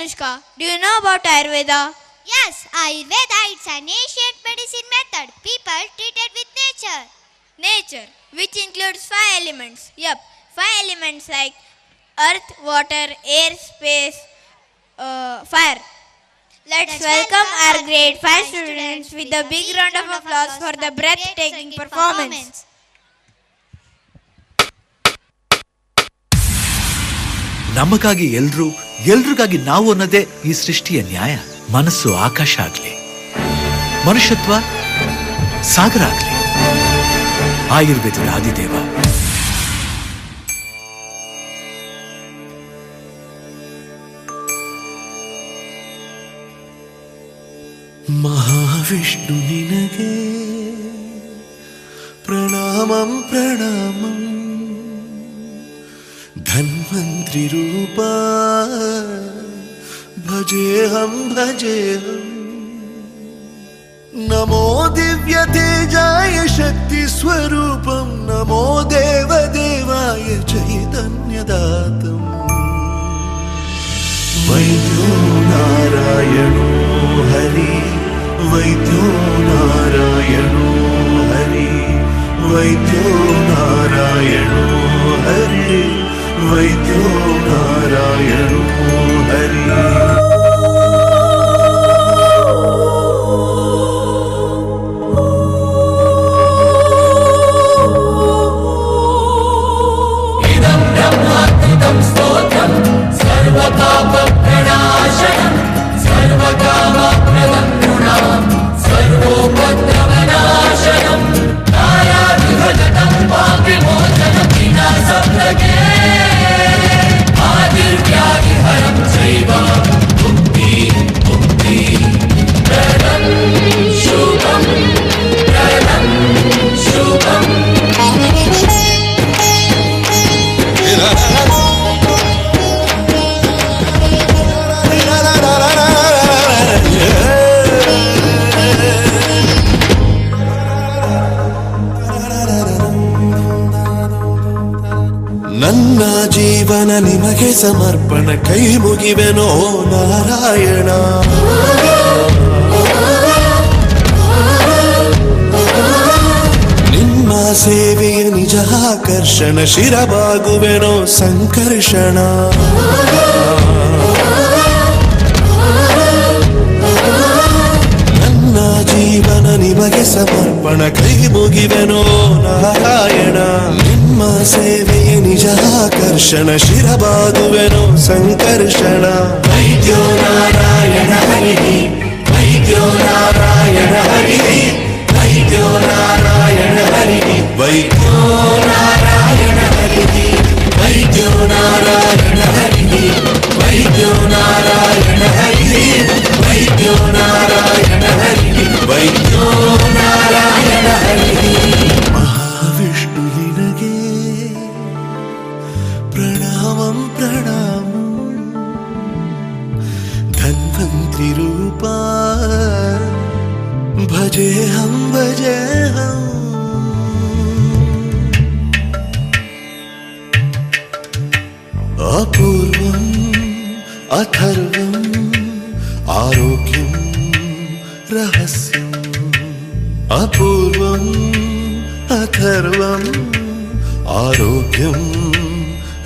Anushka, do you know about Ayurveda? Yes, Ayurveda is an ancient medicine method people treated with nature. Nature, which includes five elements. Yep, five elements like earth, water, air, space, fire. Let's welcome our grade 5 students with a big round of applause for the breathtaking performance. ನಮಗಾಗಿ ಎಲ್ರಿಗಾಗಿ ನಾವು ಅನ್ನೋದೇ ಈ ಸೃಷ್ಟಿಯ ನ್ಯಾಯ. ಮನಸ್ಸು ಆಕಾಶ ಆಗ್ಲಿ, ಮನುಷ್ಯತ್ವ ಸಾಗರ ಆಗ್ಲಿ, ಆಯುರ್ವೇದದ ಆದಿದೇವ ಮಹಾವಿಷ್ಣು ನಿನಗೆ ಪ್ರಣಾಮಂ ಪ್ರಣಾಮಂ. ಧನ್ವಂತ್ರಿ ರೂಪ ಭಜೇಹಂ ಭಜೇಹಂ. ನಮೋ ದಿವ್ಯ ತೇಜಾಯ ಶಕ್ತಿ ಸ್ವರೂಪಂ. ನಮೋ ದೇವ ದೇವಾಯ ಚೈತನ್ಯದಾತಂ. ವೈದ್ಯೋ ನಾರಾಯಣೋ ಹರಿ, ವೈದ್ಯೋ ನಾರಾಯಣೋ ಹರಿ, ವೈದ್ಯೋ ನಾರಾಯಣೋ ಹರಿ, ವೈದ್ಯೋ ನಾರಾಯಣೋ ಹರಿ. ಇದಂ ಬ್ರಹ್ಮಾತ್ಮಕಂ ಸ್ತೋತ್ರಂ ಸರ್ವಪಾಪ ಪ್ರಣಾಶನಂ ಸರ್ವಕಾಮಪ್ರದಂ ನೃಣಾಂ ಸರ್ವೋಪದ್ರವನಾಶನಂ ದಾಯಾದಿಭಜನಂ ಪಾಪವಿಮೋಚನಂ ವಿನಾಶಪ್ರದೇ ಆದಿರ್ವ್ಯಾಧಿಹರಂ ಚೈವ ಮುಕ್ತಿ ಮುಕ್ತಿ ಪ್ರದಂ ಶುಭಂ ಪ್ರದಂ ಶುಭಂ. ನನ್ನ ಜೀವನ ನಿಮಗೆ ಸಮರ್ಪಣ, ಕೈ ಮುಗಿವೆನೋ ನಾರಾಯಣ. ನಿಮ್ಮ ಸೇವೆಯ ನಿಜ ಆಕರ್ಷಣ, ಶಿರಬಾಗುವೆನೋ ಸಂಕರ್ಷಣ. ನನ್ನ ಜೀವನ ನಿಮಗೆ ಸಮರ್ಪಣ, ಕೈ ಮುಗಿವೆನೋ ನಾರಾಯಣ. ನಿಮ್ಮ ಸೇವೆಯ ನಿಜ ಆಕರ್ಷಣ, ಶಿರಬಾಗುವೆನೋ ಸಂಕರ್ಷಣ. ವೈದ್ಯೋ ನಾರಾಯಣ ಹರಿ, ವೈದ್ಯೋ ನಾರಾಯಣ ಹರಿ, ವೈದ್ಯೋ ನಾರಾಯಣ ಹರಿ, ವೈದ್ಯೋ ನಾರಾಯಣ ಹರಿ, ವೈದ್ಯೋ ನಾರಾಯಣ ಹರಿ, ವೈದ್ಯೋ ನಾರಾಯಣ ಹರಿ, ವೈದ್ಯೋ ನಾರಾಯಣ ಹರಿ, ವೈದ್ಯೋ ನಾರಾಯಣ ಹರಿ. ಮಹಾವಿಷ್ಣು ನಿನಗೆ ಪ್ರಣಾಮಂ ಪ್ರಣಾಮಂ. ಧನ್ವಂತ್ರಿ ರೂಪ ಭಜೇಹಂ ಭಜೇಹಂ. ಅಪೂರ್ವಂ ಅಥರ್ವಂ ಆರೋಗ್ಯಂ ರಹಸ್ಯಂ. ಅಪೂರ್ವಂ ಅಥರ್ವಂ ಆರೋಗ್ಯಂ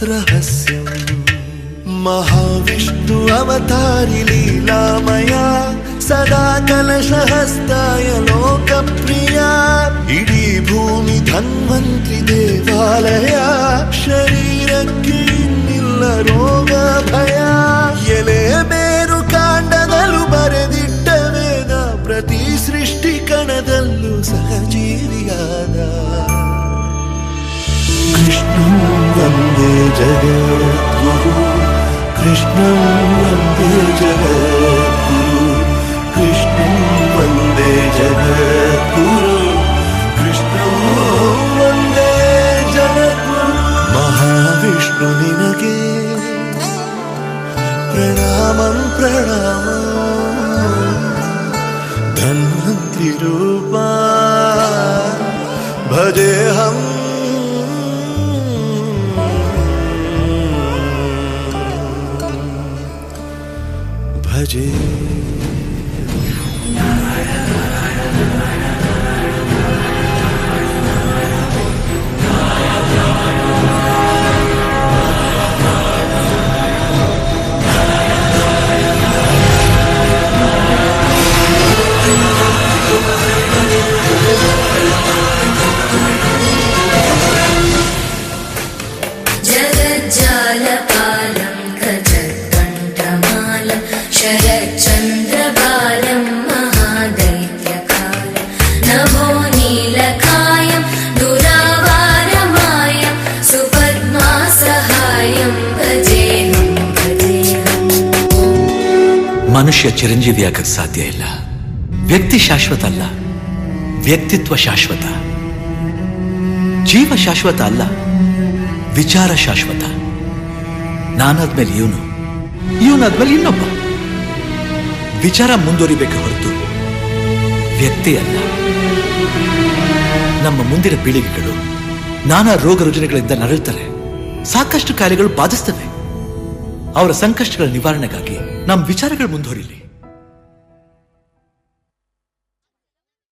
ರಹಸ್ಯಂ. ಮಹಾವಿಷ್ಣು ಅವತಾರಿ ಲೀಲಾಮಯ, ಸದಾ ಕಲಶಹಸ್ತಾಯ ಲೋಕಪ್ರಿಯ. ಇಡೀ ಭೂಮಿ ಧನ್ವಂತ್ರಿ ದೇವಾಲಯ, ಶರೀರಕ್ಕೆ ಇನ್ನಿಲ್ಲ ರೋಗ ಭಯ. ಎಲೆ ಬೇರು ಕಾಂಡದಲ್ಲೂ ಬರೆದಿಟ್ಟ ವೇದ, ಪ್ರತಿ ಸೃಷ್ಟಿ ಕಣದಲ್ಲೂ ಸಹಜೀವಿಯಾದ. ಕೃಷ್ಣಂ ವಂದೇ ಜಗದ್ಗುರು, ಕೃಷ್ಣಂ ವಂದೇ ಜಗದ್ಗುರು, ಕೃಷ್ಣಂ ವಂದೇ ಜಗದ್ಗುರು, ಕೃಷ್ಣಂ ವಂದೇ ಜಗದ್ಗುರು. ಮಹಾವಿಷ್ಣು ನಿನಗೆ ಪ್ರಣಾಮಂ ಪ್ರಣಾಮಂ. ಧನ್ವಂತ್ರಿ ರೂಪ ಭಜೇಹಂ. ಭಜೆ. जगज्जालपालं खजत्कण्ठमालं शरच्चन्द्रबालं महादैत्यकालं नभो नीलकायं दुरावारमायं सुपद्मासहायं भजेऽहं भजेऽहम्. ಮನುಷ್ಯ ಚಿರಂಜೀವಿಯಾಗಕ್ಕೆ ಸಾಧ್ಯ ಇಲ್ಲ. ವ್ಯಕ್ತಿ ಶಾಶ್ವತ ಅಲ್ಲ, ವ್ಯಕ್ತಿತ್ವ ಶಾಶ್ವತ. ಜೀವ ಶಾಶ್ವತ ಅಲ್ಲ, ವಿಚಾರ ಶಾಶ್ವತ. ನಾನಾದ್ಮೇಲೆ ಇವನಾದ್ಮೇಲೆ ಇನ್ನೊಬ್ಬ. ವಿಚಾರ ಮುಂದುವರಿಬೇಕು ಹೊರತು ವ್ಯಕ್ತಿ ಅಲ್ಲ. ನಮ್ಮ ಮುಂದಿನ ಪೀಳಿಗೆಗಳು ನಾನಾ ರೋಗ ರುಜಿನಗಳಿಂದ ನರಳುತ್ತಾರೆ. ಸಾಕಷ್ಟು ಕಾಯಿಲೆಗಳು ಬಾಧಿಸ್ತವೆ. ಅವರ ಸಂಕಷ್ಟಗಳ ನಿವಾರಣೆಗಾಗಿ ನಮ್ಮ ವಿಚಾರಗಳು ಮುಂದುವರಿಲಿ.